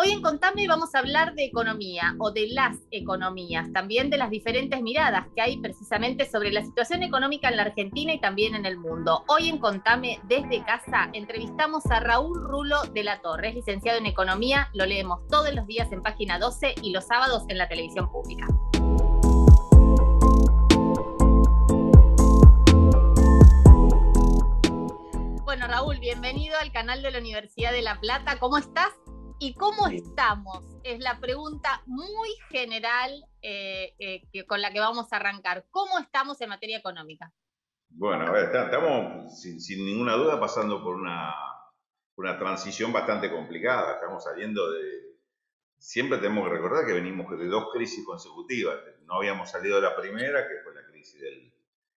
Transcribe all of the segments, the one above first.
Hoy en Contame vamos a hablar de economía o de las economías, también de las diferentes miradas que hay precisamente sobre la situación económica en la Argentina y también en el mundo. Hoy en Contame, desde casa, entrevistamos a Raúl Rulo de la Torre, es licenciado en Economía, lo leemos todos los días en Página 12 y los sábados en la televisión pública. Bueno, Raúl, bienvenido al canal de la Universidad de La Plata. ¿Cómo estás? ¿Y cómo estamos? Es la pregunta muy general con la que vamos a arrancar. ¿Cómo estamos en materia económica? Bueno, a ver, estamos sin ninguna duda pasando por una transición bastante complicada. Estamos saliendo de... Siempre tenemos que recordar que venimos de dos crisis consecutivas. No habíamos salido de la primera, que fue la crisis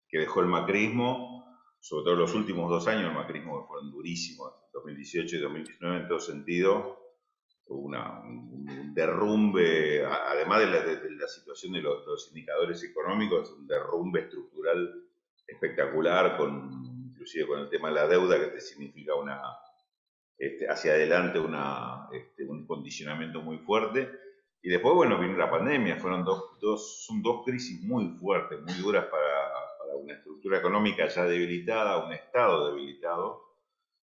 que dejó el macrismo, sobre todo los últimos 2 años el macrismo fueron durísimos, 2018 y 2019 en todo sentido. Un derrumbe, además de la situación de los indicadores económicos, un derrumbe estructural espectacular, inclusive con el tema de la deuda, que te significa hacia adelante un condicionamiento muy fuerte. Y después, bueno, vino la pandemia, son dos crisis muy fuertes, muy duras para una estructura económica ya debilitada, un Estado debilitado.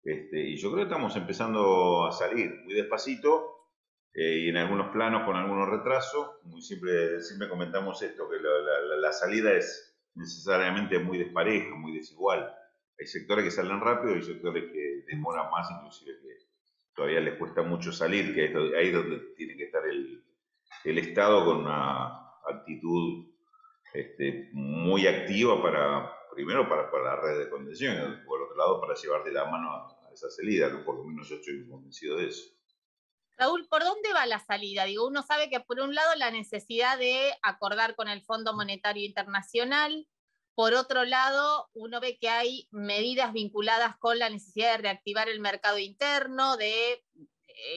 Y yo creo que estamos empezando a salir muy despacito y en algunos planos con algunos retrasos. Siempre comentamos esto, que la salida es necesariamente muy despareja, muy desigual. Hay sectores que salen rápido y sectores que demoran más, inclusive que todavía les cuesta mucho salir, que ahí es donde tiene que estar el Estado con una actitud muy activa primero para la red de contención y por otro lado para llevar de la mano a esa salida, ¿no? Por lo menos yo estoy convencido de eso. Raúl, ¿por dónde va la salida? Digo, uno sabe que por un lado la necesidad de acordar con el Fondo Monetario Internacional, por otro lado uno ve que hay medidas vinculadas con la necesidad de reactivar el mercado interno, de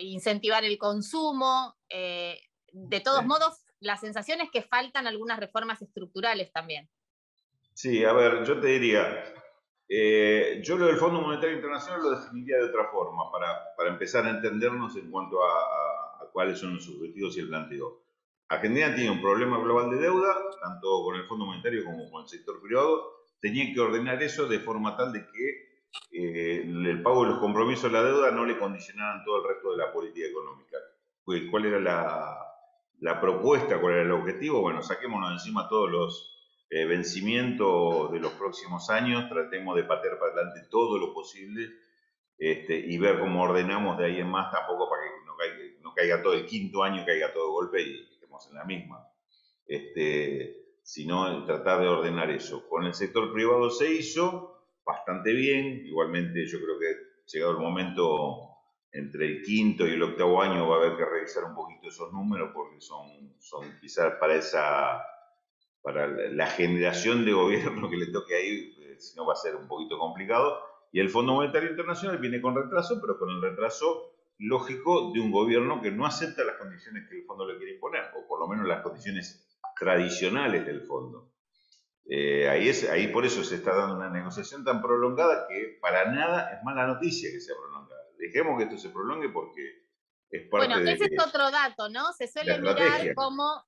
incentivar el consumo. De todos modos, la sensación es que faltan algunas reformas estructurales también. Sí, a ver, yo te diría, yo lo del Fondo Monetario Internacional lo definiría de otra forma, para empezar a entendernos en cuanto a cuáles son los objetivos y el planteo. Argentina tiene un problema global de deuda, tanto con el Fondo Monetario como con el sector privado. Tenía que ordenar eso de forma tal de que el pago de los compromisos de la deuda no le condicionaran todo el resto de la política económica. ¿Cuál era la propuesta? ¿Cuál era el objetivo? Bueno, saquémonos encima todos los vencimiento de los próximos años, tratemos de patear para adelante todo lo posible y ver cómo ordenamos de ahí en más, tampoco para que no caiga todo el quinto año, caiga todo de golpe y estemos en la misma. Sino tratar de ordenar eso. Con el sector privado se hizo bastante bien, igualmente yo creo que llegado el momento entre el quinto y el octavo año va a haber que revisar un poquito esos números porque son quizás para la generación de gobierno que le toque ahí, si no va a ser un poquito complicado. Y el Fondo Monetario Internacional viene con retraso, pero con el retraso lógico de un gobierno que no acepta las condiciones que el fondo le quiere imponer, o por lo menos las condiciones tradicionales del fondo. Ahí por eso se está dando una negociación tan prolongada que para nada es mala noticia que sea prolongada. Dejemos que esto se prolongue porque es parte Bueno, ese es de otro dato, ¿no? Se la suele mirar estrategia. como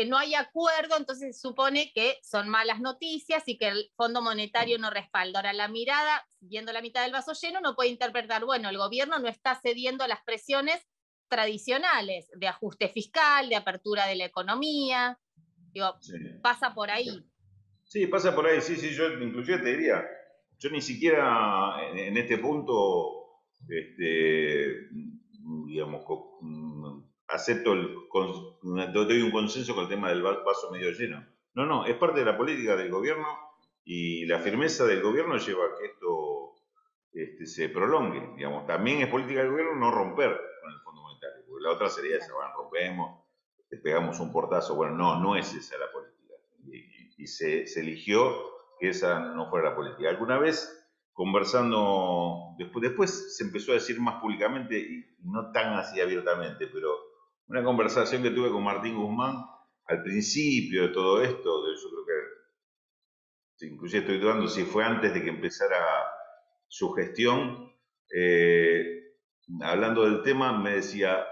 no hay acuerdo, entonces se supone que son malas noticias y que el Fondo Monetario no respalda. Ahora, la mirada, viendo la mitad del vaso lleno, uno puede interpretar, bueno, el gobierno no está cediendo a las presiones tradicionales de ajuste fiscal, de apertura de la economía. Digo, Sí. pasa por ahí. Sí, pasa por ahí, sí, yo inclusive te diría, yo ni siquiera en este punto, digamos, acepto doy un consenso con el tema del vaso medio lleno. No, es parte de la política del gobierno y la firmeza del gobierno lleva a que esto se prolongue, digamos. También es política del gobierno no romper con el Fondo Monetario, porque la otra sería esa, bueno, rompemos, pegamos un portazo, bueno, no es esa la política. Y se eligió que esa no fuera la política. Alguna vez, conversando, después se empezó a decir más públicamente y no tan así abiertamente, pero una conversación que tuve con Martín Guzmán al principio de todo esto, yo creo que, inclusive estoy dudando si fue antes de que empezara su gestión, hablando del tema, me decía,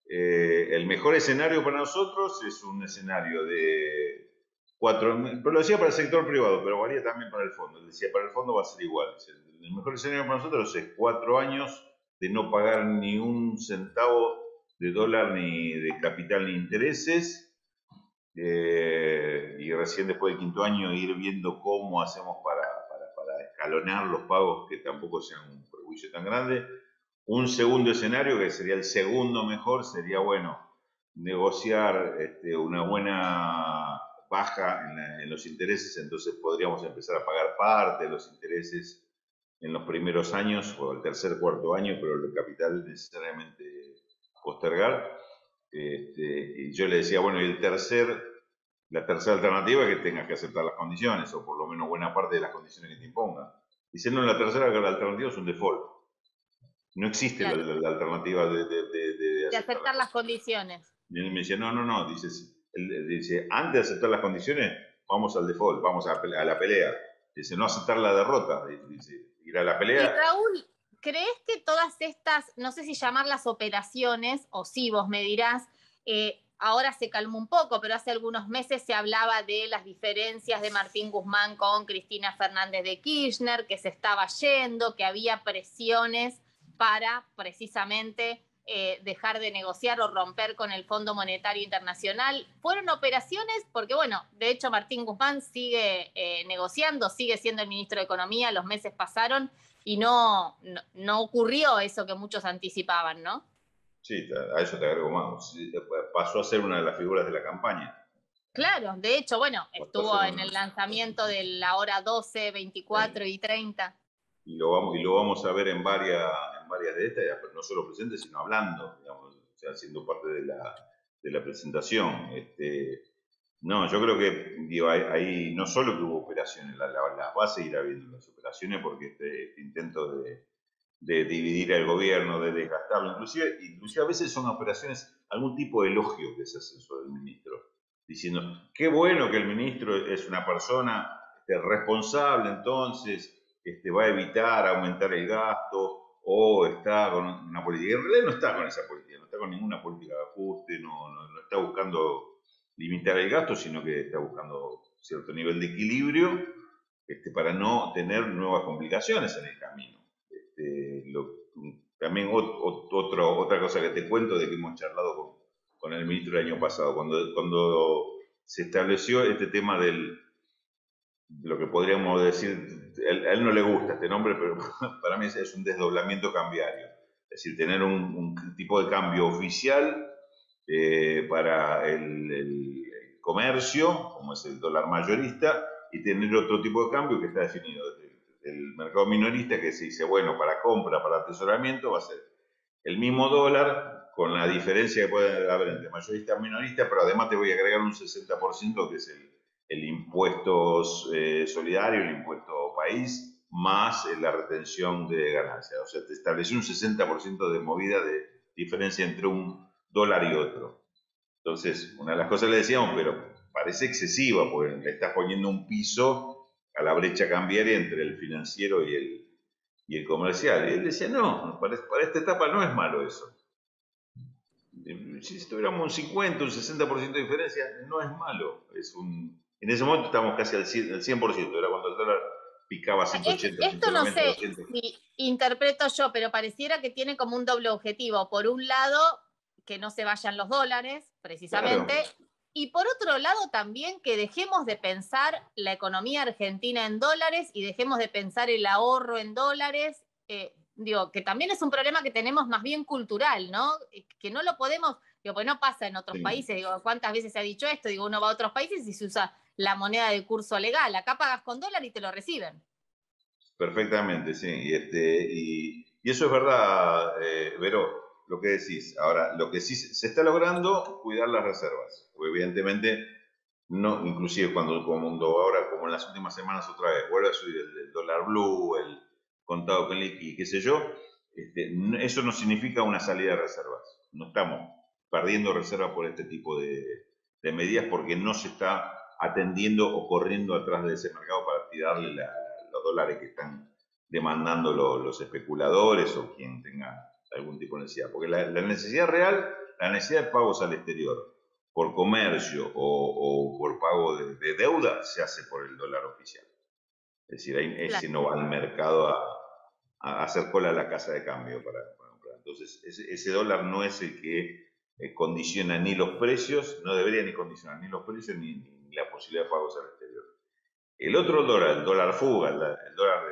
El mejor escenario para nosotros es un escenario de 4, pero lo decía para el sector privado, pero valía también para el fondo. Él decía, para el fondo va a ser igual. El mejor escenario para nosotros es 4 años de no pagar ni un centavo de dólar, ni de capital, ni intereses. Y recién después del quinto año ir viendo cómo hacemos para escalonar los pagos que tampoco sean un perjuicio tan grande. Un segundo escenario, que sería el segundo mejor, sería, bueno, negociar una buena baja en los intereses, entonces podríamos empezar a pagar parte de los intereses en los primeros años o el tercer, cuarto año, pero el capital necesariamente postergar. Y yo le decía, bueno, y la tercera alternativa es que tengas que aceptar las condiciones, o por lo menos buena parte de las condiciones que te impongan. Dice, no, la tercera alternativa es un default. No existe Claro, la alternativa de de aceptar las aceptar las condiciones. condiciones. Y él me decía, no, dice, antes de aceptar las condiciones, vamos al default, vamos a la pelea. Dice, no aceptar la derrota, dice, ir a la Y pelea. Raúl, ¿crees que todas estas, no sé si llamarlas operaciones, o sí, vos me dirás, ahora se calmó un poco, pero hace algunos meses se hablaba de las diferencias de Martín Guzmán con Cristina Fernández de Kirchner, que se estaba yendo, que había presiones para precisamente dejar de negociar o romper con el Fondo Monetario Internacional? Fueron operaciones porque, bueno, de hecho Martín Guzmán sigue negociando, sigue siendo el ministro de Economía, los meses pasaron y no ocurrió eso que muchos anticipaban, ¿no? Sí, a eso te agrego más. Sí, pasó a ser una de las figuras de la campaña. Claro, de hecho, bueno, Pasó a ser estuvo en el lanzamiento de la hora 12, 24 y 30. y lo vamos a ver en varias de estas, no solo presentes, sino hablando, digamos, o sea, siendo parte de la presentación. No, yo creo que digo, ahí no solo que hubo operaciones, las va a seguir habiendo las operaciones porque este intento de dividir al gobierno, de desgastarlo, inclusive a veces son operaciones, algún tipo de elogio que se hace sobre el ministro, diciendo, qué bueno que el ministro es una persona responsable, entonces va a evitar aumentar el gasto o está con una política. En realidad no está con esa política, no está con ninguna política de ajuste, no está buscando limitar el gasto, sino que está buscando cierto nivel de equilibrio para no tener nuevas complicaciones en el camino. También otra cosa que te cuento de que hemos charlado con el ministro el año pasado, cuando se estableció este tema de lo que podríamos decir, a él no le gusta este nombre, pero para mí es un desdoblamiento cambiario. Es decir, tener un tipo de cambio oficial para el comercio, como es el dólar mayorista, y tener otro tipo de cambio que está definido desde el mercado minorista, que se dice, bueno, para compra, para atesoramiento, va a ser el mismo dólar, con la diferencia que puede haber entre mayorista y minorista, pero además te voy a agregar un 60% que es el impuesto solidario, el impuesto país, más la retención de ganancias. O sea, te estableció un 60% de movida de diferencia entre un dólar y otro. Entonces, una de las cosas le decíamos, pero parece excesiva, porque le estás poniendo un piso a la brecha cambiaria entre el financiero y el comercial. Y él decía, no, para esta etapa no es malo eso. Si tuviéramos un 50, un 60% de diferencia, no es malo. En ese momento estamos casi al 100%, era cuando el dólar picaba 180, Esto no 190, sé 200. si interpreto yo, pero pareciera que tiene como un doble objetivo. Por un lado, que no se vayan los dólares, Claro, precisamente, y por otro lado también que dejemos de pensar la economía argentina en dólares y dejemos de pensar el ahorro en dólares. Digo, que también es un problema que tenemos más bien cultural, ¿no? Que no lo podemos, digo, pues no pasa en otros sí. países. Digo, ¿cuántas veces se ha dicho esto? Digo, uno va a otros países y se usa la moneda de curso legal. Acá pagas con dólar y te lo reciben. Perfectamente, sí. Y eso es verdad, Vero, lo que decís. Ahora, lo que sí se está logrando, cuidar las reservas. Porque evidentemente, no, inclusive cuando ahora, como en las últimas semanas otra vez, vuelve a subir el dólar blue, el contado con liqui, qué sé yo, eso no significa una salida de reservas. No estamos perdiendo reservas por este tipo de medidas porque no se está atendiendo o corriendo atrás de ese mercado para tirarle los dólares que están demandando los especuladores o quien tenga algún tipo de necesidad. Porque la necesidad real la necesidad de pagos al exterior por comercio o por pago de deuda se hace por el dólar oficial. Es decir, ese no va al mercado a hacer cola a la casa de cambio para comprar. Entonces, ese dólar no es el que condiciona ni los precios, no debería ni condicionar ni los precios ni la posibilidad de pagos al exterior. El otro dólar, el dólar fuga, el dólar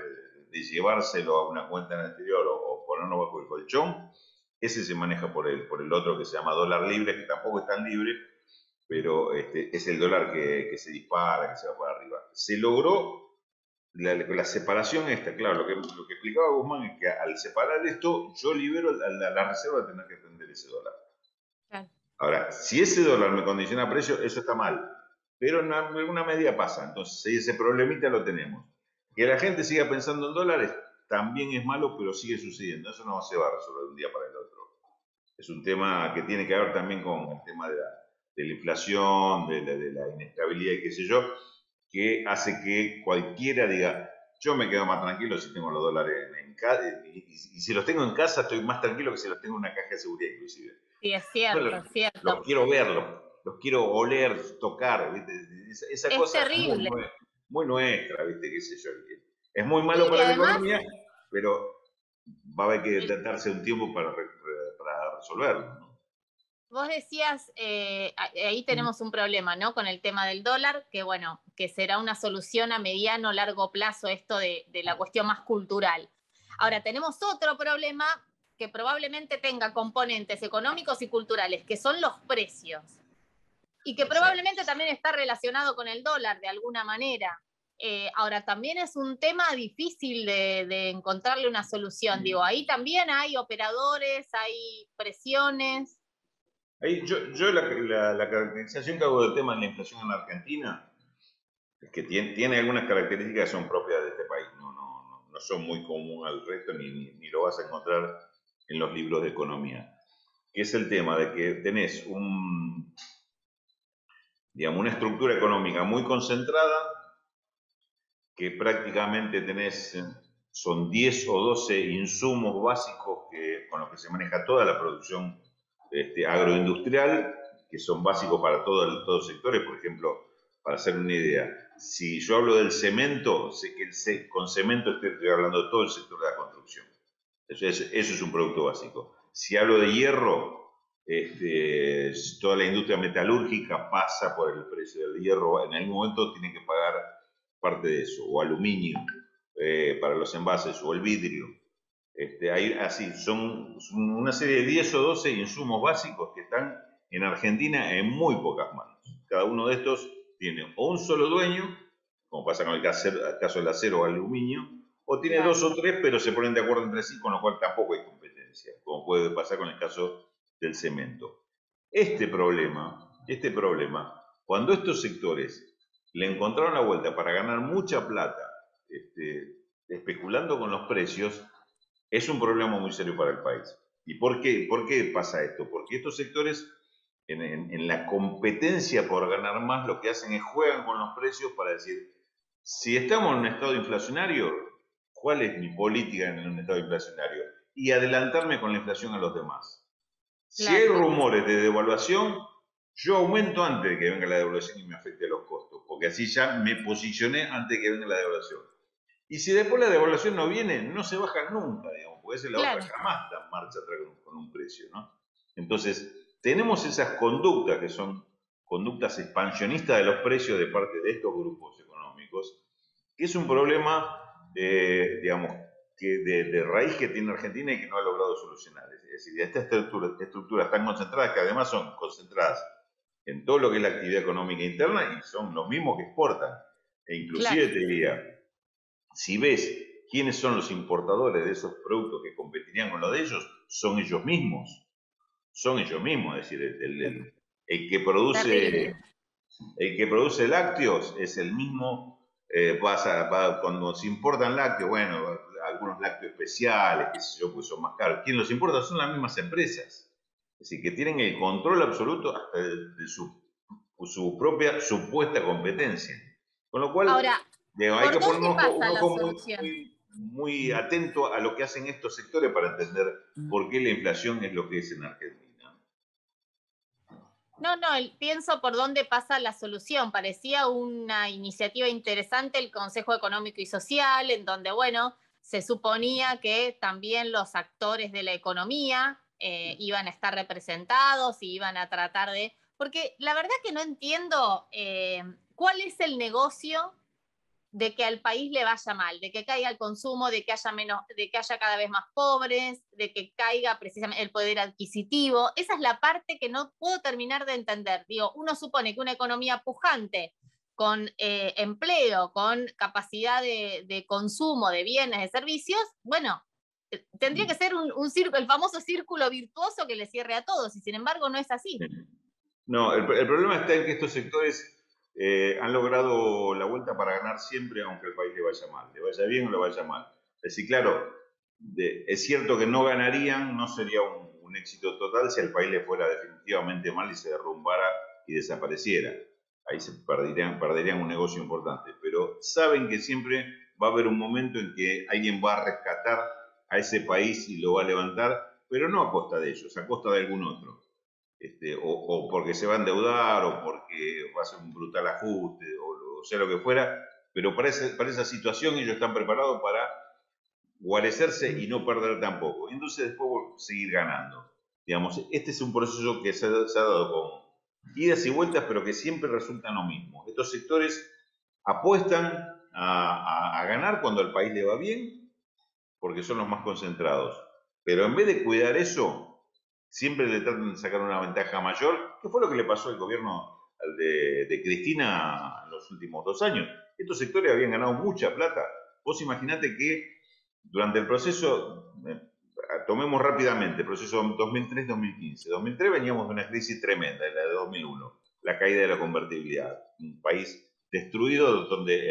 de llevárselo a una cuenta en el exterior o ponerlo bajo el colchón, ese se maneja por el otro que se llama dólar libre, que tampoco es tan libre, pero es el dólar que se dispara, que se va para arriba. Se logró la separación esta, claro, lo que explicaba Guzmán es que al separar esto, yo libero a la reserva de tener que atender ese dólar. Claro. Ahora, si ese dólar me condiciona precio, eso está mal, pero en alguna medida pasa, entonces ese problemita lo tenemos. Que la gente siga pensando en dólares también es malo, pero sigue sucediendo, eso no se va a resolver de un día para el otro. Es un tema que tiene que ver también con el tema de la inflación, de la inestabilidad y qué sé yo, que hace que cualquiera diga, yo me quedo más tranquilo si tengo los dólares en casa, y si los tengo en casa estoy más tranquilo que si los tengo en una caja de seguridad inclusive. Sí, es cierto, es cierto. Los quiero ver, los quiero oler, tocar, ¿viste? Esa es cosa terrible. muy nuestra, ¿viste? ¿Qué sé yo? Es muy malo para la economía, pero va a haber que darse un tiempo para resolverlo, ¿no? Vos decías, ahí tenemos un problema, ¿no? Con el tema del dólar, que bueno, que será una solución a mediano o largo plazo esto de la cuestión más cultural. Ahora, tenemos otro problema que probablemente tenga componentes económicos y culturales, que son los precios. Y que probablemente también está relacionado con el dólar de alguna manera. Ahora, también es un tema difícil de encontrarle una solución. Digo, ahí también hay operadores, hay presiones. Ahí yo la caracterización que hago del tema de la inflación en la Argentina es que tiene algunas características que son propias de este país, no son muy comunes al resto ni lo vas a encontrar en los libros de economía, que es el tema de que tenés una estructura económica muy concentrada, que prácticamente son 10 o 12 insumos básicos con los que se maneja toda la producción agroindustrial, que son básicos para todos los sectores. Por ejemplo, para hacer una idea, si yo hablo del cemento, sé que con cemento estoy hablando de todo el sector de la construcción. Eso es un producto básico. Si hablo de hierro, toda la industria metalúrgica pasa por el precio del hierro. En algún momento tienen que pagar parte de eso, o aluminio para los envases, o el vidrio. Son una serie de 10 o 12 insumos básicos que están en Argentina en muy pocas manos. Cada uno de estos tiene o un solo dueño, como pasa con el caso del acero o aluminio, o tiene dos o tres, pero se ponen de acuerdo entre sí, con lo cual tampoco hay competencia, como puede pasar con el caso del cemento. Este problema, cuando estos sectores le encontraron la vuelta para ganar mucha plata especulando con los precios, es un problema muy serio para el país. ¿Y por qué pasa esto? Porque estos sectores, en la competencia por ganar más, lo que hacen es juegan con los precios para decir, si estamos en un estado inflacionario, ¿cuál es mi política en un estado inflacionario? Y adelantarme con la inflación a los demás. Si hay rumores de devaluación, yo aumento antes de que venga la devaluación y me afecte los costos, porque así ya me posicioné antes de que venga la devaluación. Y si después la devaluación no viene, no se baja nunca, digamos, porque esa es la otra, jamás da marcha atrás con un precio, ¿no? Entonces, tenemos esas conductas que son conductas expansionistas de los precios de parte de estos grupos económicos, que es un problema, digamos, de raíz que tiene Argentina y que no ha logrado solucionar. Es decir, estas estructuras tan concentradas, que además son concentradas en todo lo que es la actividad económica interna y son los mismos que exportan. E inclusive te diría, si ves quiénes son los importadores de esos productos que competirían con los de ellos, son ellos mismos. Son ellos mismos, es decir, el que produce lácteos es el mismo. Cuando se importan lácteos, bueno, algunos lácteos especiales, qué sé yo, pues son más caros. Quien los importa son las mismas empresas. Es decir, que tienen el control absoluto hasta de su propia supuesta competencia. Con lo cual, ahora, hay que poner un ojo muy atento a lo que hacen estos sectores para entender por qué la inflación es lo que es en Argentina. No, pienso por dónde pasa la solución. Parecía una iniciativa interesante el Consejo Económico y Social, en donde, bueno, se suponía que también los actores de la economía iban a estar representados y iban a tratar de... Porque la verdad que no entiendo cuál es el negocio de que al país le vaya mal, de que caiga el consumo, de que haya menos, de que haya cada vez más pobres, de que caiga precisamente el poder adquisitivo. Esa es la parte que no puedo terminar de entender. Digo, uno supone que una economía pujante, con empleo, con capacidad de consumo de bienes, de servicios, bueno, tendría que ser un círculo, el famoso círculo virtuoso que le cierre a todos, y sin embargo no es así. No, el problema está en que estos sectores han logrado la vuelta para ganar siempre, aunque el país le vaya mal, le vaya bien o le vaya mal. Es decir, claro, es cierto que no ganarían, no sería un éxito total si al país le fuera definitivamente mal y se derrumbara y desapareciera. Ahí se perderían un negocio importante, pero saben que siempre va a haber un momento en que alguien va a rescatar a ese país y lo va a levantar, pero no a costa de ellos, a costa de algún otro. O porque se va a endeudar, o porque va a ser un brutal ajuste, o sea lo que fuera, pero para esa situación ellos están preparados para guarecerse y no perder tampoco. Y entonces después seguir ganando. Digamos, este es un proceso que se ha dado con idas y vueltas, pero que siempre resulta lo mismo. Estos sectores apuestan a ganar cuando al país le va bien, porque son los más concentrados. Pero en vez de cuidar eso, siempre le tratan de sacar una ventaja mayor, que fue lo que le pasó al gobierno de Cristina en los últimos 2 años. Estos sectores habían ganado mucha plata. Vos imaginate que durante el proceso, tomemos rápidamente, el proceso 2003-2015. 2003 veníamos de una crisis tremenda, la de 2001, la caída de la convertibilidad. Un país destruido donde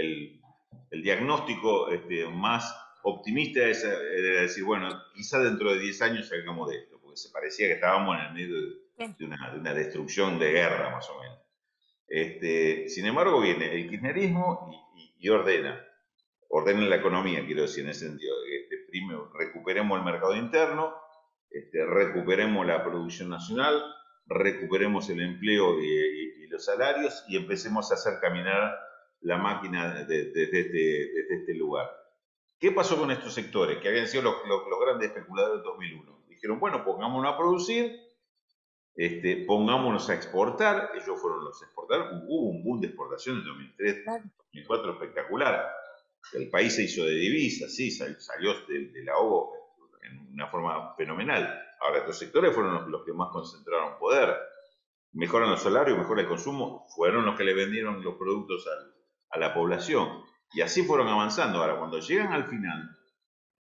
el diagnóstico más optimista era decir, bueno, quizá dentro de 10 años salgamos de esto, porque se parecía que estábamos en el medio de una destrucción de guerra, más o menos. Sin embargo, viene el kirchnerismo y ordena la economía, quiero decir, en ese sentido. Primero, recuperemos el mercado interno, recuperemos la producción nacional, recuperemos el empleo y los salarios y empecemos a hacer caminar la máquina desde este lugar. ¿Qué pasó con estos sectores que habían sido los grandes especuladores de 2001? Dijeron, bueno, pongámonos a producir, pongámonos a exportar. Ellos fueron los exportadores. Hubo un boom de exportación en 2003, 2004 espectacular. El país se hizo de divisas, sí, salió del ahogo en una forma fenomenal. Ahora, estos sectores fueron los que más concentraron poder. Mejoran los salarios, mejora el consumo, fueron los que le vendieron los productos a la población. Y así fueron avanzando. Ahora, cuando llegan al final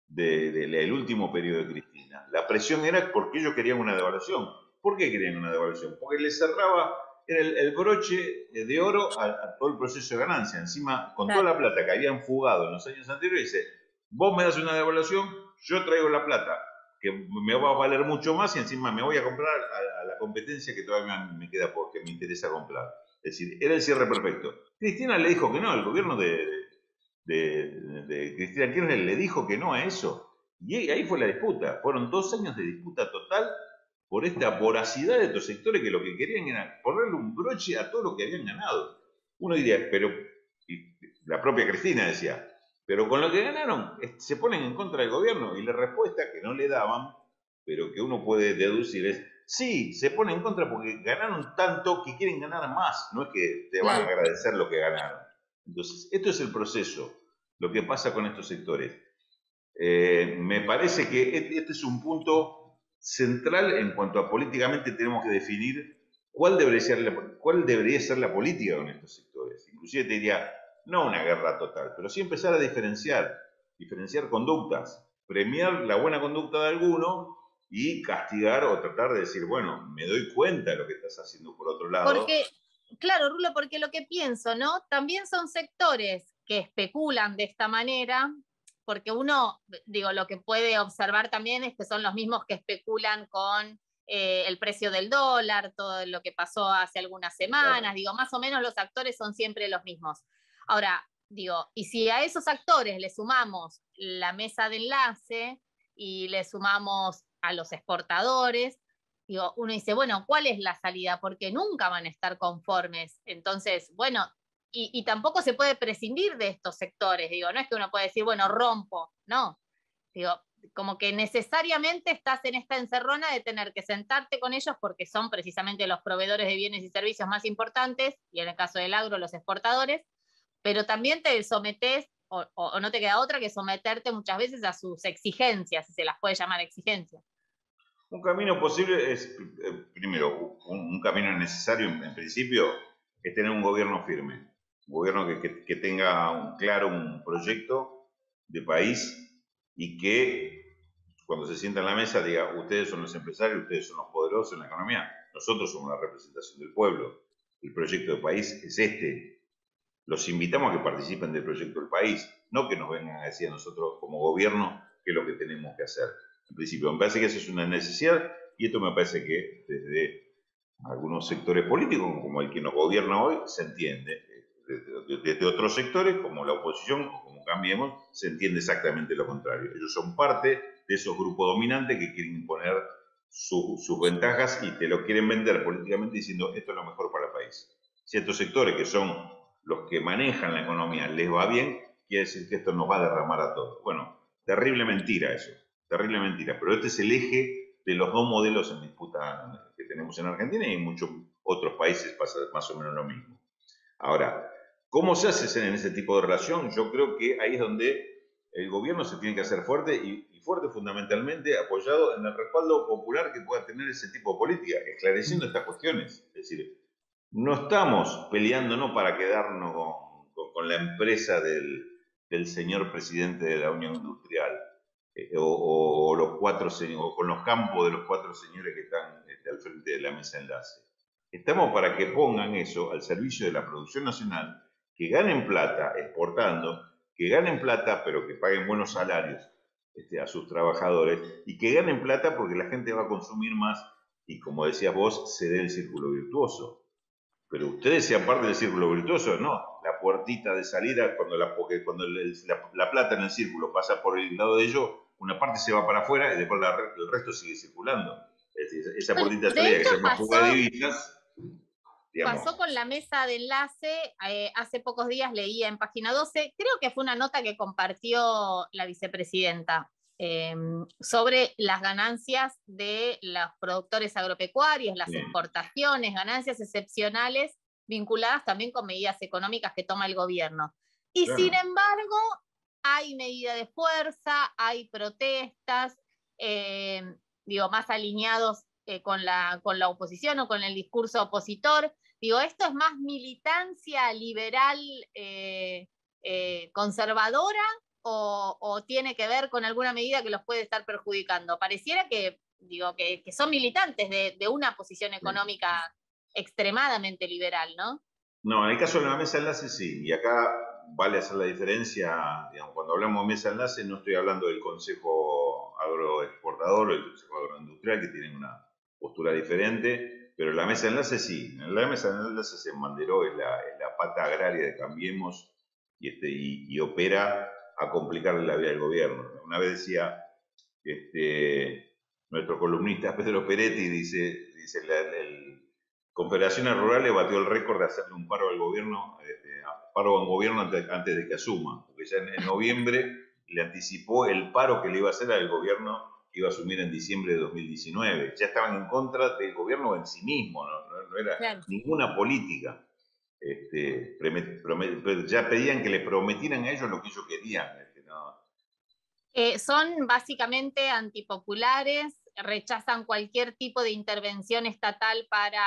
del último periodo de Cristina, la presión era porque ellos querían una devaluación. ¿Por qué querían una devaluación? Porque les cerraba el broche de oro a todo el proceso de ganancia. Encima, con toda la plata que habían fugado en los años anteriores, dice, vos me das una devaluación, yo traigo la plata, que me va a valer mucho más y encima me voy a comprar a la competencia que todavía me queda porque me interesa comprar. Es decir, era el cierre perfecto. Cristina le dijo que no, el gobierno de Cristina Kirchner le dijo que no a eso. Y ahí fue la disputa. Fueron 2 años de disputa total por esta voracidad de estos sectores que lo que querían era ponerle un broche a todo lo que habían ganado. Uno diría, pero la propia Cristina decía, pero con lo que ganaron se ponen en contra del gobierno. Y la respuesta que no le daban, pero que uno puede deducir es, sí, se ponen en contra porque ganaron tanto que quieren ganar más. No es que te van a agradecer lo que ganaron. Entonces, esto es el proceso, lo que pasa con estos sectores. Me parece que este es un punto central en cuanto a políticamente tenemos que definir cuál debería ser la política con estos sectores. Inclusive te diría, no una guerra total, pero sí empezar a diferenciar conductas, premiar la buena conducta de alguno y castigar o tratar de decir, bueno, me doy cuenta de lo que estás haciendo por otro lado. Porque, claro, Rulo, porque lo que pienso, ¿no? También son sectores que especulan de esta manera, porque uno, digo, lo que puede observar también es que son los mismos que especulan con el precio del dólar, todo lo que pasó hace algunas semanas, claro. Digo, más o menos los actores son siempre los mismos. Ahora, digo, y si a esos actores le sumamos la mesa de enlace y le sumamos a los exportadores, digo, uno dice, bueno, ¿cuál es la salida? Porque nunca van a estar conformes. Entonces, bueno, y tampoco se puede prescindir de estos sectores, digo, no es que uno puede decir, bueno, rompo, no, digo, como que necesariamente estás en esta encerrona de tener que sentarte con ellos porque son precisamente los proveedores de bienes y servicios más importantes, y en el caso del agro, los exportadores, pero también te sometes, o no te queda otra que someterte muchas veces a sus exigencias, si se las puede llamar exigencias. Un camino posible es, primero, un camino necesario en principio, es tener un gobierno firme, un gobierno que tenga claro un proyecto de país y que cuando se sienta en la mesa diga, ustedes son los empresarios, ustedes son los poderosos en la economía, nosotros somos la representación del pueblo, el proyecto de país es este, los invitamos a que participen del proyecto del país, no que nos vengan a decir a nosotros como gobierno qué es lo que tenemos que hacer. En principio, me parece que eso es una necesidad y esto me parece que desde algunos sectores políticos, como el que nos gobierna hoy, se entiende. Desde otros sectores, como la oposición o como Cambiemos, se entiende exactamente lo contrario. Ellos son parte de esos grupos dominantes que quieren imponer sus ventajas y te lo quieren vender políticamente diciendo esto es lo mejor para el país. Ciertos sectores que son los que manejan la economía les va bien, quiere decir que esto nos va a derramar a todos. Bueno, terrible mentira eso, terrible mentira. Pero este es el eje de los dos modelos en disputa que tenemos en Argentina y en muchos otros países pasa más o menos lo mismo. Ahora, ¿cómo se hace en ese tipo de relación? Yo creo que ahí es donde el gobierno se tiene que hacer fuerte y fuerte fundamentalmente apoyado en el respaldo popular que pueda tener ese tipo de política, esclareciendo estas cuestiones. Es decir, no estamos peleando no para quedarnos con la empresa del señor presidente de la Unión Industrial o los cuatro o con los campos de los cuatro señores que están al frente de la mesa de enlace. Estamos para que pongan eso al servicio de la producción nacional, que ganen plata exportando, que ganen plata pero que paguen buenos salarios a sus trabajadores y que ganen plata porque la gente va a consumir más y como decías vos, se dé el círculo virtuoso. Pero ustedes sean parte del círculo virtuoso, no. La puertita de salida, cuando la plata en el círculo pasa por el lado de ellos, una parte se va para afuera y después el resto sigue circulando. Es decir, esa puertita de De salida que hecho, se llama fuga de divisas, pasó digamos. con la mesa de enlace, hace pocos días leía en Página 12, creo que fue una nota que compartió la vicepresidenta sobre las ganancias de los productores agropecuarios, las Sí, exportaciones, ganancias excepcionales vinculadas también con medidas económicas que toma el gobierno. Y sin claro. embargo, hay medida de fuerza, hay protestas, digo, más alineados con la oposición o con el discurso opositor. Digo, ¿esto es más militancia liberal conservadora o tiene que ver con alguna medida que los puede estar perjudicando? Pareciera que, digo, que son militantes de una posición Sí. económica extremadamente liberal, ¿no? No, en el caso de la mesa de enlace sí, y acá vale hacer la diferencia, digamos, cuando hablamos de mesa de enlace no estoy hablando del Consejo Agroexportador o del Consejo Agroindustrial que tienen una postura diferente, pero la mesa de enlace sí, en la mesa de enlace se embanderó en la pata agraria de Cambiemos y opera a complicarle la vida al gobierno. Una vez decía nuestro columnista Pedro Peretti, dice el Confederaciones Rurales batió el récord de hacerle un paro al gobierno, paro a un gobierno antes de que asuma, porque ya en noviembre le anticipó el paro que le iba a hacer al gobierno que iba a asumir en diciembre de 2019. Ya estaban en contra del gobierno en sí mismo, no era Claro. ninguna política. Ya pedían que le prometieran a ellos lo que ellos querían. No. Son básicamente antipopulares, rechazan cualquier tipo de intervención estatal para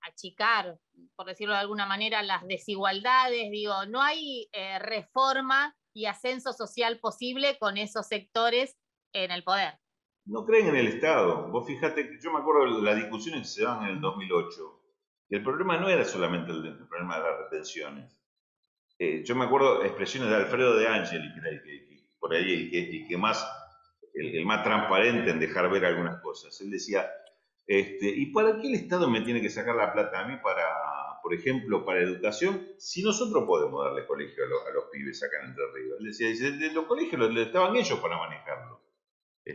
achicar, por decirlo de alguna manera, las desigualdades. Digo, no hay reforma y ascenso social posible con esos sectores en el poder. No creen en el Estado. Vos fijate que yo me acuerdo de las discusiones que se daban en el 2008. Que el problema no era solamente el problema de las retenciones. Yo me acuerdo expresiones de Alfredo de Angeli, que por ahí el más transparente en dejar ver algunas cosas. Él decía, ¿y para qué el Estado me tiene que sacar la plata a mí para, por ejemplo, para educación, si nosotros podemos darle colegio a los pibes acá en Entre Ríos? Él decía, de los colegios estaban ellos para manejarlo.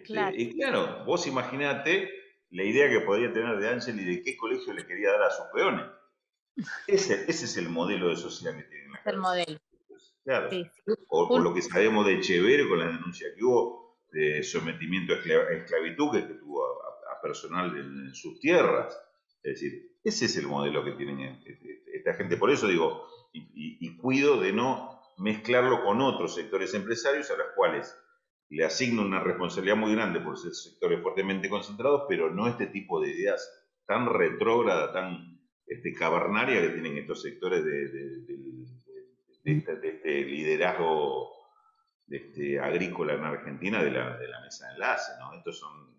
Claro. Y claro, vos imaginate la idea que podría tener de Ángel y de qué colegio le quería dar a sus peones. Ese es el modelo de sociedad que tiene en la Es el cabeza. modelo. Claro. Sí, sí. O lo que sabemos de Echeverri con la denuncia que hubo de sometimiento a esclavitud que tuvo a personal en sus tierras. Es decir, ese es el modelo que tienen esta gente. Por eso digo, y cuido de no mezclarlo con otros sectores empresarios a los cuales le asigno una responsabilidad muy grande por ser sectores fuertemente concentrados, pero no este tipo de ideas tan retrógradas, tan cavernaria que tienen estos sectores de este liderazgo agrícola en Argentina de la mesa de enlace, ¿no? Estos son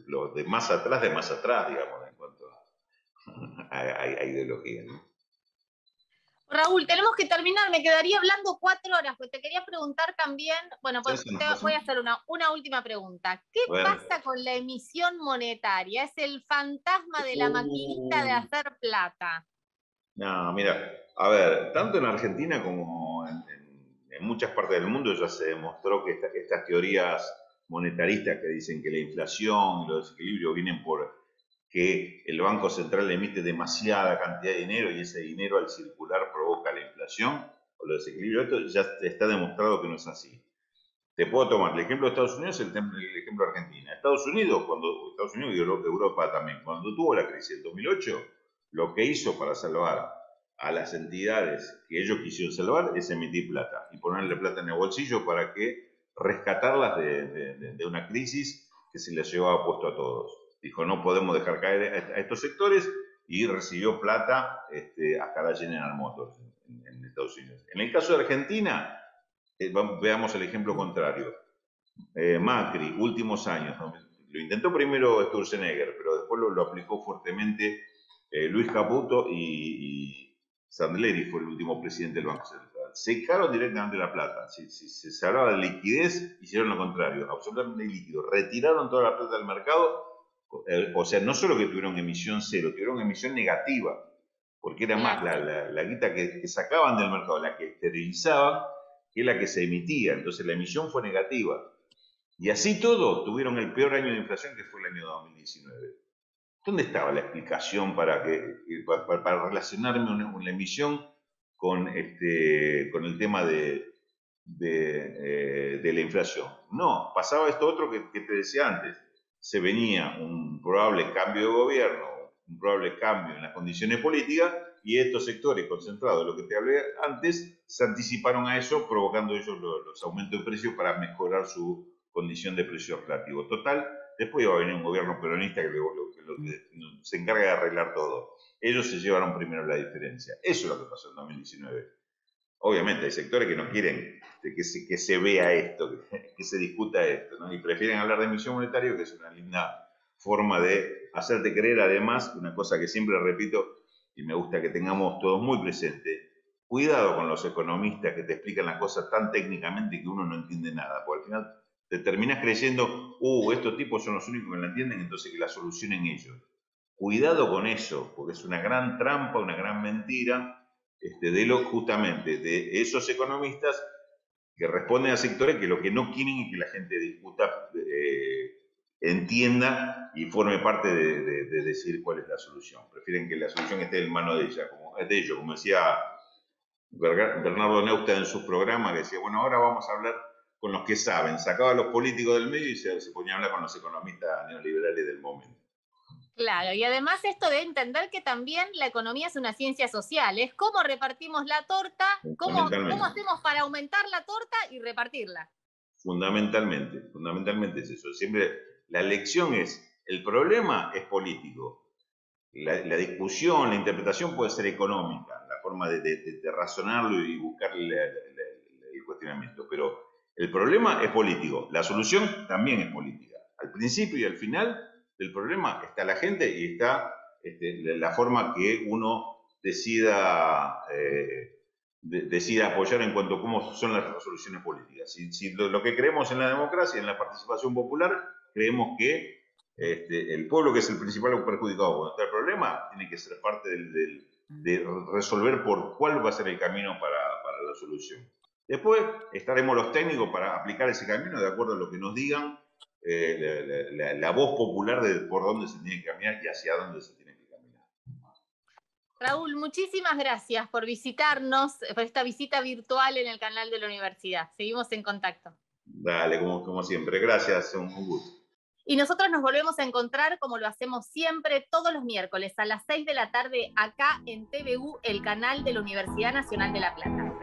los de más atrás, digamos, en cuanto a ideología, ¿no? Raúl, tenemos que terminar, me quedaría hablando 4 horas, porque te quería preguntar también, bueno, ¿Ya pues se nos te pasó? voy a hacer una última pregunta. ¿Qué A ver. pasa con la emisión monetaria? ¿Es el fantasma de la maquinita de hacer plata? No, mira, a ver, tanto en Argentina como en muchas partes del mundo ya se demostró que estas teorías monetaristas que dicen que la inflación y los desequilibrios vienen por que el Banco Central emite demasiada cantidad de dinero y ese dinero al circular provoca la inflación o los desequilibrios. Esto ya está demostrado que no es así. Te puedo tomar el ejemplo de Estados Unidos y el ejemplo de Argentina. Estados Unidos y Europa también, cuando tuvo la crisis del 2008, lo que hizo para salvar a las entidades que ellos quisieron salvar es emitir plata y ponerle plata en el bolsillo para que rescatarlas de una crisis que se les llevaba puesto a todos. Dijo, no podemos dejar caer a estos sectores y recibió plata hasta la General Motors en Estados Unidos. En el caso de Argentina, veamos el ejemplo contrario. Macri, últimos años, ¿no? Lo intentó primero Sturzenegger, pero después lo aplicó fuertemente Luis Caputo y Sandleri fue el último presidente del Banco Central. Secaron directamente la plata. Si se hablaba de liquidez, hicieron lo contrario, absolutamente líquido. Retiraron toda la plata del mercado, o sea, no solo que tuvieron emisión cero, tuvieron emisión negativa, porque era más la guita que sacaban del mercado, la que esterilizaban, que la que se emitía. Entonces la emisión fue negativa. Y así todo, tuvieron el peor año de inflación que fue el año 2019. ¿Dónde estaba la explicación para relacionarme una emisión con el tema de la inflación? No, pasaba esto otro que te decía antes. Se venía un probable cambio de gobierno, un probable cambio en las condiciones políticas, y estos sectores concentrados, lo que te hablé antes, se anticiparon a eso, provocando ellos los aumentos de precios para mejorar su condición de precio relativo. Total, después iba a venir un gobierno peronista que se encarga de arreglar todo. Ellos se llevaron primero la diferencia. Eso es lo que pasó en 2019. Obviamente hay sectores que no quieren que se vea esto, que se discuta esto, ¿no? Y prefieren hablar de emisión monetaria, que es una linda forma de hacerte creer, además, una cosa que siempre repito y me gusta que tengamos todos muy presente. Cuidado con los economistas que te explican las cosas tan técnicamente que uno no entiende nada, porque al final te terminas creyendo, estos tipos son los únicos que la entienden, entonces que la solucionen ellos. Cuidado con eso, porque es una gran trampa, una gran mentira, justamente de esos economistas que responden a sectores que lo que no quieren es que la gente discuta, entienda y forme parte de decir cuál es la solución. Prefieren que la solución esté en manos de ellos, como decía Bernardo Neustadt en su programa, que decía, bueno, ahora vamos a hablar con los que saben, sacaba a los políticos del medio y se ponía a hablar con los economistas neoliberales del momento. Claro, y además esto de entender que también la economía es una ciencia social, es cómo repartimos la torta, cómo hacemos para aumentar la torta y repartirla. Fundamentalmente es eso. Siempre la lección es, el problema es político, la discusión, la interpretación puede ser económica, la forma de razonarlo y buscarle el cuestionamiento, pero el problema es político, la solución también es política. Al principio y al final del problema está la gente y está la forma que uno decida apoyar en cuanto a cómo son las resoluciones políticas. Si lo que creemos en la democracia, en la participación popular, creemos que el pueblo, que es el principal perjudicado cuando está el problema, tiene que ser parte de resolver por cuál va a ser el camino para la solución. Después estaremos los técnicos para aplicar ese camino de acuerdo a lo que nos digan la voz popular de por dónde se tiene que caminar y hacia dónde se tiene que caminar. Raúl, muchísimas gracias por visitarnos, por esta visita virtual en el canal de la universidad. Seguimos en contacto. Dale, como siempre. Gracias, un gusto. Y nosotros nos volvemos a encontrar como lo hacemos siempre todos los miércoles a las 6 de la tarde acá en TVU, el canal de la Universidad Nacional de La Plata.